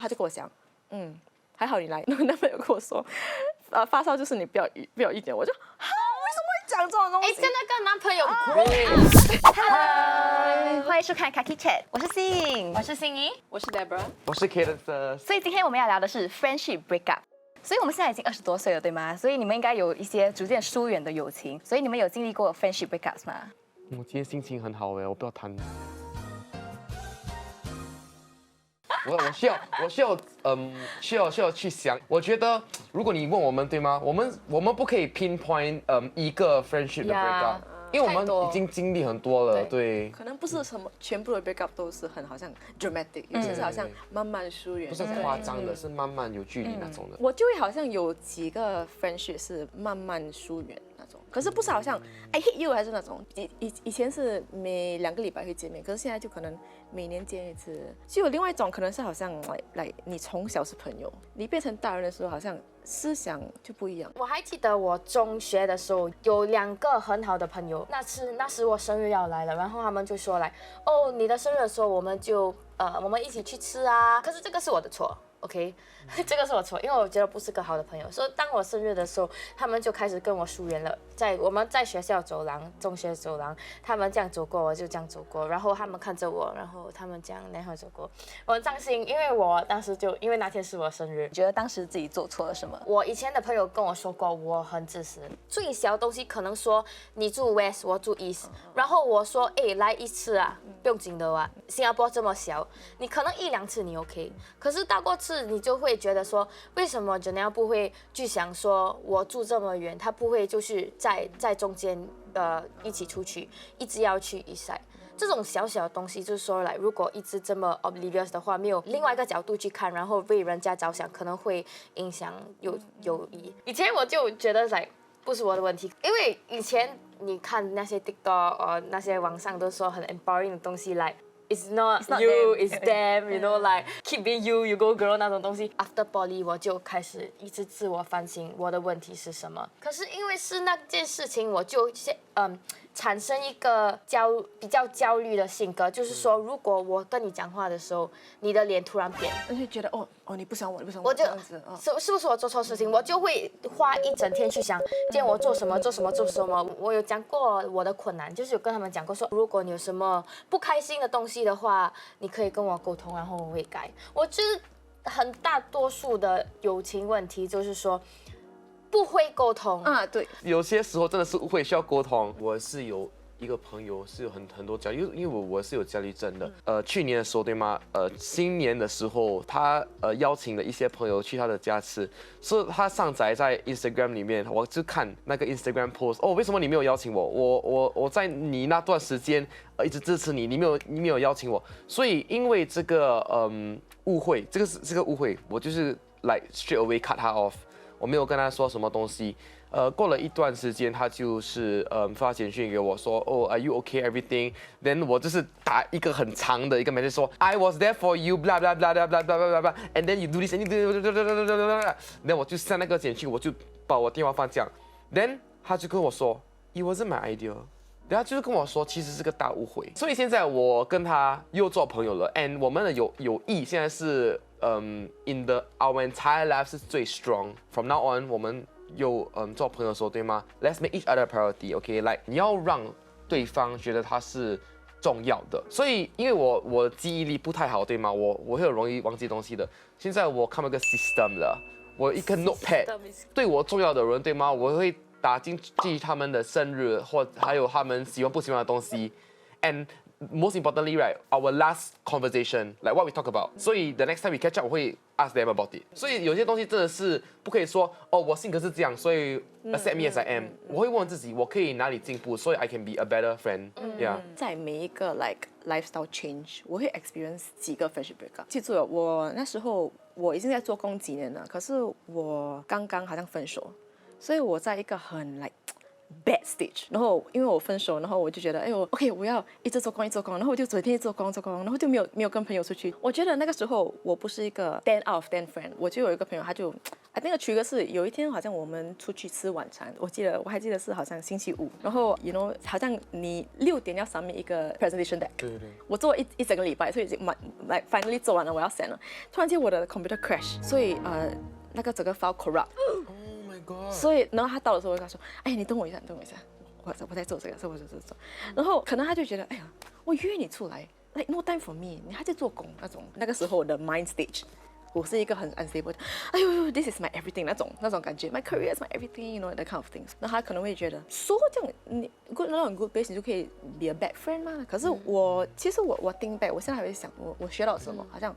就跟我讲，还好你来。然后男朋友跟我说，发烧就是你不要意见，我就哈，为什么会讲这种东西？跟那个男朋友哭。Hello，欢迎收看 Kaki Chat，我是信，我是心怡，我是 Deborah，我是 Cadence。所以今天我们要聊的是 friendship breakup。所以我们现在已经20多岁了，对吗？所以你们应该有一些逐渐疏远的友情。所以你们有经历过 friendship breakups 吗？我今天心情很好哎，我不要谈。我需要去想。我觉得如果你问我们对吗？我们不可以 pinpoint 一个 friendship 的 breakup，因为我们已经经历很多了，对。可能不是什么全部的 breakup 都是很好像 dramatic，有些是好像慢慢疏远，不是夸张的，是慢慢有距离那种的。我就会好像有几个 friendship 是慢慢疏远那种，可是不是好像 I hate you 还是那种，以前是每2个礼拜会见面，可是现在就可能每年见一次。就有另外一种可能是好像来你从小是朋友，你变成大人的时候好像思想就不一样。我还记得我中学的时候有2个很好的朋友，那时我生日要来了，然后他们就说来，哦，你的生日的时候我们一起去吃啊。可是这个是我的错。OK， 这个是我错，因为我觉得不是个好的朋友。所以当我生日的时候，他们就开始跟我疏远了。我们在学校走廊，中学走廊，他们这样走过，我就这样走过，然后他们看着我，然后他们这样那样走过。我很伤心，因为我当时因为那天是我生日。你觉得当时自己做错了什么？我以前的朋友跟我说过，我很自私。最小的东西可能说你住 West， 我住 East， 然后我说来1次啊，不用紧的啊。新加坡这么小，你可能1、2次你 OK， 可是大过次你就会觉得说，为什么 Janelle 不会去想说，我住这么远，他不会就是在中间一起出去，一直要去East Side。这种小小的东西，就是说来，如果一直这么 oblivious 的话，没有另外一个角度去看，然后为人家着想，可能会影响友谊。以前我就觉得不是我的问题，因为以前你看那些 TikTok 那些网上都说很 empowering 的东西It's not you, it's them, you know, like keep being you, you go girl 那种东西。After poly 我就开始一直自我反省，我的问题是什么？可是因为是那件事情，我就产生一个比较焦虑的性格，就是说，如果我跟你讲话的时候，你的脸突然变，而且觉得你不想我，我就这样子，是不是我做错事情？我就会花一整天去想，今天我做什么。我有讲过我的困难，就是有跟他们讲过说，如果你有什么不开心的东西的话，你可以跟我沟通，然后我会改。我觉得很大多数的友情问题就是说不会沟通啊，对，有些时候真的是会需要沟通。我是有一个朋友是有很多焦虑，因为我是有焦虑症的。去年的时候对吗？新年的时候，他邀请了一些朋友去他的家吃，所以他上载在 Instagram 里面，我就看那个 Instagram post，为什么你没有邀请我？我在你那段时间一直支持你，你没有邀请我，所以因为这个误会，这个误会，我就是straight away cut 他 off。我没有跟他说什么东西，过了一段时间，他就是发简讯给我说，Are you okay everything？ Then 我就是打一个很长的一个 message 说 I was there for you blah blah blah blah blah blah blah blah and then you do this and you do then 我就send那个简讯，我就把我电话放这样 ，Then 他就跟我说 It wasn't my idea。然后就是跟我说，其实是个大误会，所以现在我跟他又做朋友了 ，and 我们的友谊现在是in our entire life 是最 strong。From now on， 我们有做朋友的时候，对吗 ？Let's make each other priority，OK？你要让对方觉得他是重要的。所以因为我记忆力不太好，对吗？我会很容易忘记东西的。现在我看到一个 system 了，我一个 notepad， 对我重要的人，对吗？我会打进记他们的生日，或还有他们喜欢不喜欢的东西 ，and most importantly, right, our last conversation, like what we talk about. 所以 the next time we catch up， 我会 ask them about it. 所以有些东西真的是不可以说，我性格是这样，所以 accept me as I am。我会问自己，我可以哪里进步，所以 I can be a better friend. Yeah. 在每一个 lifestyle change， 我会 experience 几个 friendship breakup。记住了，我那时候我已经在做工几年了，可是我刚刚好像分手。所以我在一个很 bad stage，然后因为我分手，然后我就觉得，哎呦，OK，我要一直做工，一直做工，然后我就整天做工，然后就没有跟朋友出去。我觉得那个时候我不是一个 10 out of 10 friend，我就有一个朋友，他就，I think 取个是有一天好像我们出去吃晚餐，我还记得是好像星期五，然后 you know 好像你6点要 submit 一个 presentation deck，对，我做一整个礼拜，所以已经finally 做完了，我要 send 了，突然间我的 computer crash，所以那个整个 file corrupt。Oh my god！所以，然后他到的时候，我就跟他说：“哎，你等我一下，我在做这个，我在做。”然后可能他就觉得，哎呀，我约你出来 ，like no time for me，你还在做工那种。那个时候的 mind stage，我是一个很 unstable 的，哎呦 ，this is my everything 那种感觉，my career is my everything，you know that kind of things。那他可能会觉得，说这样你 good 那种 good base，你就可以 be a bad friend 嘛。可是其实我 think back，我现在还会想，我学到什么？好像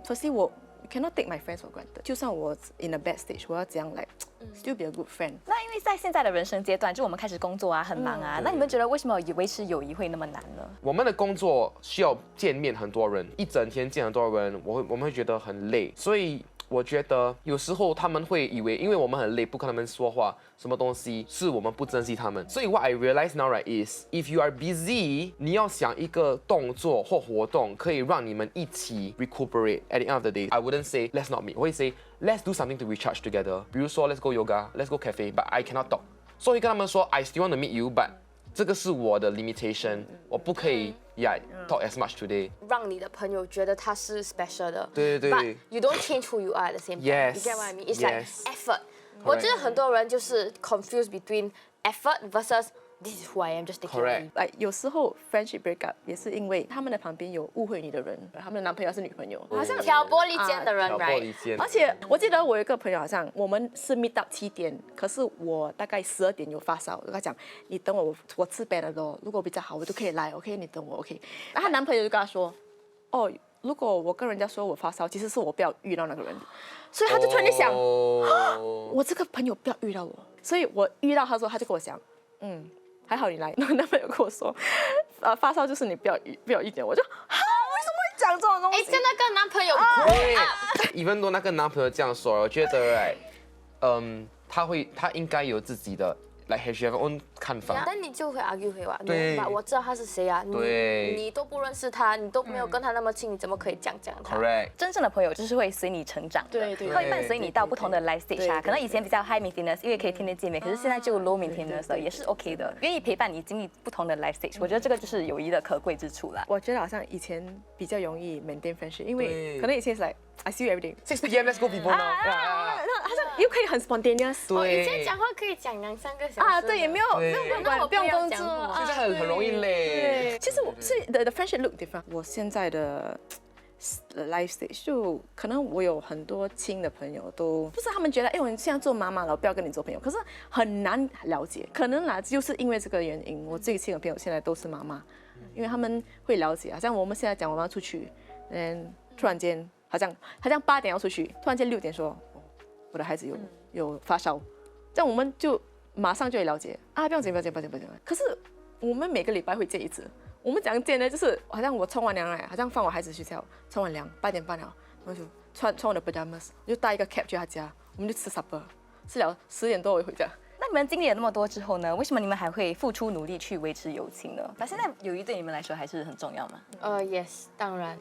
firstly我。cannot take my friends for granted。就算我 in a bad stage，我要怎样like still be a good friend。那因为在现在的人生阶段，就我们开始工作啊，很忙啊，那你们觉得为什么维持友谊会那么难呢？我们的工作需要见面很多人，一整天见很多人，我们会觉得很累，所以我觉得有时候他们会以为，因为我们很累，不跟他们说话，什么东西是我们不珍惜他们。所以 what I realize now right is, if you are busy， 你要想一个动作或活动可以让你们一起 recuperate. At the end of the day, I wouldn't say let's not meet， 我会 say let's do something to recharge together。比如说 let's go yoga, let's go cafe，but I cannot talk。所以跟他们说 I still want to meet you，but 这个是我的 limitation， 我不可以 talk as much today。让你的朋友觉得他是 special 的。对。But you don't change who you are at the same time. Yes. You get what I mean? It's like Yes. effort. 我觉得很多人就是 confused between effort versus this is who I am, just take care of me. Correct. 有时候 friendship break up 也是因为他们的旁边有误会你的人，他们的男朋友是女朋友，好像挑拨离间的人挑拨离，right？间。而且我记得我有一个朋友，好像我们是 meet up 7点，可是我大概12点有发烧，我跟他讲，你等我吃 Panadol，如果比较好，我就可以来 ，OK？ 你等我 ，OK？ 然后她男朋友就跟她说，哦，如果我跟人家说我发烧，其实是我不要遇到那个人，所以他就突然间想，我这个朋友不要遇到我，所以我遇到他之后，他就跟我讲，还好你来。然后男朋友跟我说，发烧就是你不要遇见我，就哈，为什么会讲这种东西？跟那个男朋友even though 那个男朋友这样说，我觉得他应该有自己的like have your own 看法。但你就会 argue 回话，对我知道他是谁啊，对你都不认识他，你都没有跟他那么亲，你怎么可以讲他 Correct。真正的朋友就是会随你成长的，对会伴随你到不同的 life stage 啊。对可能以前比较 high maintenance，因为可以天天见面，可是现在就 low maintenance 了，也是 OK 的。愿意陪伴你经历不同的 life stage，我觉得这个就是友谊的可贵之处啦。我觉得好像以前比较容易 maintain friendship，因为对可能以前是 like I see you every day， 6 p.m. let's go people now。好像又可以很 spontaneous。以前讲话可以讲2、3个小时对，也没有不用工作现在很容易累。其实the friendship look different。我现在的 life stage 就可能我有很多亲的朋友都不是他们觉得，哎，我现在做妈妈了，我不要跟你做朋友，可是很难了解。可能啦，就是因为这个原因，我最亲的朋友现在都是妈妈，因为他们会了解。好像我们现在讲我们要出去，突然间好像8点要出去，突然间6点说我的孩子有发烧，这样我们就马上就会了解啊，不用紧。可是我们每个礼拜会见一次。我们讲见呢，就是好像我冲完凉来，好像放我孩子学校，冲完凉8点半了，我就穿我的 pajamas， 我就带一个 cab 去他家，我们就吃 supper， 吃了10点多我就回家。那你们经历了那么多之后呢？为什么你们还会付出努力去维持友情呢？那现在友谊对你们来说还是很重要吗？Yes， 当然。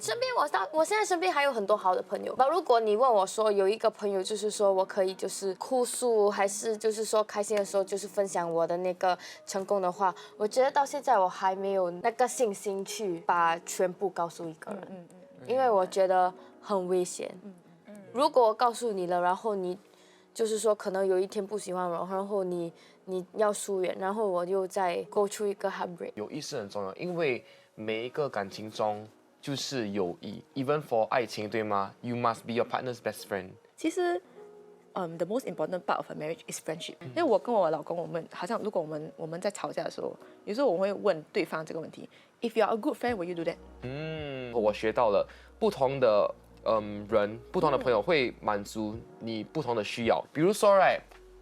我现在身边还有很多好的朋友。那如果你问我说有一个朋友，就是说我可以就是哭诉，还是就是说开心的时候就是分享我的那个成功的话，我觉得到现在我还没有那个信心去把全部告诉一个人，因为我觉得很危险。如果我告诉你了，然后你就是说可能有一天不喜欢我，然后你要疏远，然后我又再 go through 一个 heartbreak。友谊是很重要，因为每一个感情中就是友谊 ，even for 爱情，对吗 ？You must be your partner's best friend。其实，the most important part of a marriage is friendship。因为我跟我老公，我们好像如果我们在吵架的时候，有时候我会问对方这个问题 ：If you are a good friend, will you do that？ 我学到了不同的不同的朋友会满足你不同的需要。比如说，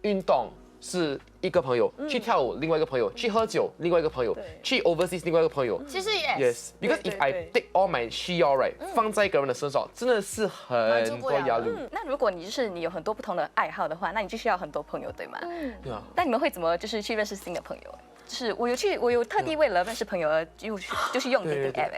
运动是一个朋友，去跳舞另外一个朋友，去喝酒另外一个朋友，去 overseas 另外一个朋友。其实 Yes，because if I take all my 需要 right 放在一个人的身上，真的是很多压力。那如果你有很多不同的爱好的话，那你就需要很多朋友，对吗？对啊。那你们会怎么就是去认识新的朋友？就是我有特地为了认识朋友而就去用 dating app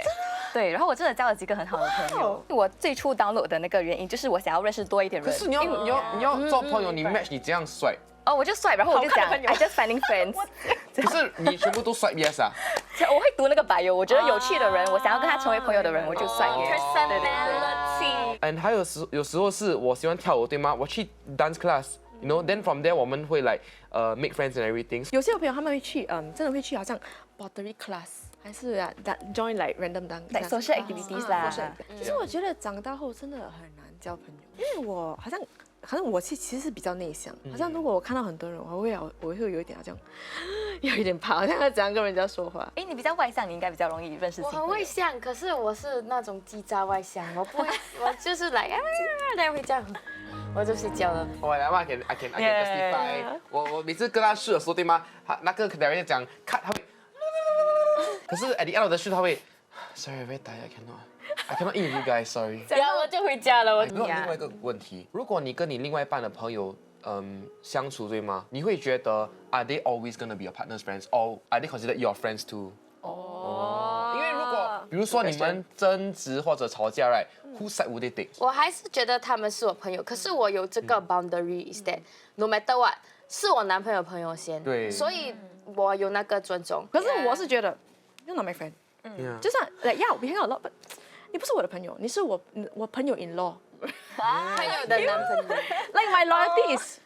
对，然后我真的交了几个很好的朋友。我最初 download 的那个原因就是我想要认识多一点人。可是你要做朋友，你 match 你这样帅，哦，我就swipe，然后我就讲 I just finding friends。可是你全部都swipe yes 啊？我会读那个 bio，我觉得有趣的人，我想要跟他成为朋友的人，我就swipe yes。personality。还有时候是我喜欢跳舞，对吗？我去 dance class，you know，then from there 我们会like make friends and everything。有些朋友他们会去，真的会去好像 pottery class，还是join like random dance social activities 啦。其实我觉得长大后真的很难交朋友，因为我好像我其实是比较内向，好像如果我看到很多人，我会有一点好像有一点怕，好像要怎样跟人家说话。哎，你比较外向，你应该比较容易认识新我很朋友。外向，可是我是那种叽喳外向，我不会，我就是来那会这样，我就睡觉了。我来嘛，I can testify。我每次跟他试的时候，对吗？他那个 director 讲 cut， 他会，可是 at the end of the shoot 他会 ，sorry very tired，I cannot eat you guys，sorry。然后我就回家了。我另外一个问题，如果你跟你另外一半的朋友，相处对吗？你会觉得 Are they always gonna be your partner's friends, or are they considered your friends too？ 因为如果比如说你们争执或者吵架 ，right，whose side would they take？ 我还是觉得他们是我朋友，可是我有这个 boundary，is that no matter what，是我男朋友朋友先，对所以我有那个尊重。可是我是觉得 you're not my friend， Yeah 就算 like yeah we hang out a lot，but 你不是我的朋友，你是我朋友 in law。朋友的男朋友。 Like my loyalty is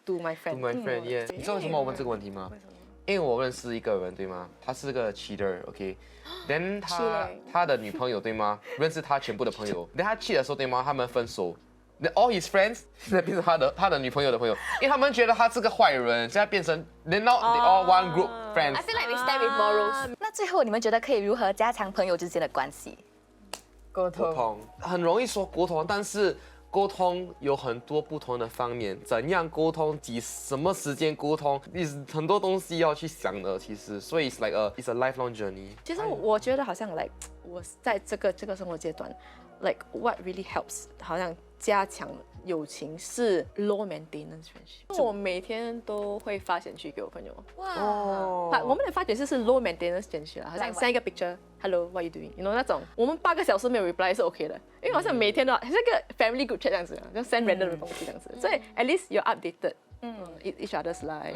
to my friend。 To my friend, yeah。你知道为什么我问这个问题吗？因为我认识一个人，对吗？他是个 cheater，OK。Then 他的女朋友，对吗？认识他全部的朋友。Then 他 cheat 的时候，对吗？他们分手。Then all his friends 现在变成他的女朋友的朋友，因为他们觉得他是个坏人，现在变成 Then now they all one group friends。 I feel like we stand with morals。那最后你们觉得可以如何加强朋友之间的关系？沟沟通很容易说沟通，但是沟通有很多不同的方面，怎样沟通，什么时间沟通，很多东西要去想的。其实，所以 it's a lifelong journey。其实我觉得好像 like 我在这个生活阶段 ，like what really helps， 好像加强友情是 low maintenance friendship。我每天都会发简讯给我朋友。哇！我们的发简讯是 low maintenance friendship 好像 send 一个 picture，Hello，what you doing？ you know 那种，我们8个小时没有 reply 是 OK 的，因为好像每天都好像一个 family group chat 这样子，就 send random 的东西这样子，所以 at least you're updated。each other's life。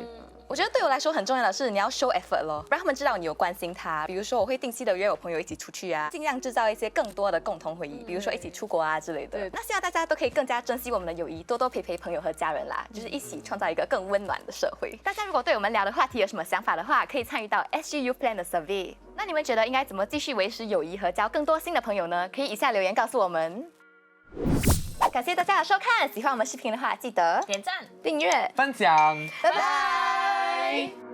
我觉得对我来说很重要的是你要 show effort 咯，让他们知道你有关心他。比如说我会定期的约我朋友一起出去啊，尽量制造一些更多的共同回忆，比如说一起出国啊之类的。对那希望大家都可以更加珍惜我们的友谊，多多陪朋友和家人啦，就是一起创造一个更温暖的社会。大家如果对我们聊的话题有什么想法的话，可以参与到 SG Youth Plan 的 survey。那你们觉得应该怎么继续维持友谊和交更多新的朋友呢？可以以下留言告诉我们。感谢大家的收看，喜欢我们视频的话，记得点赞。订阅。分享。拜拜。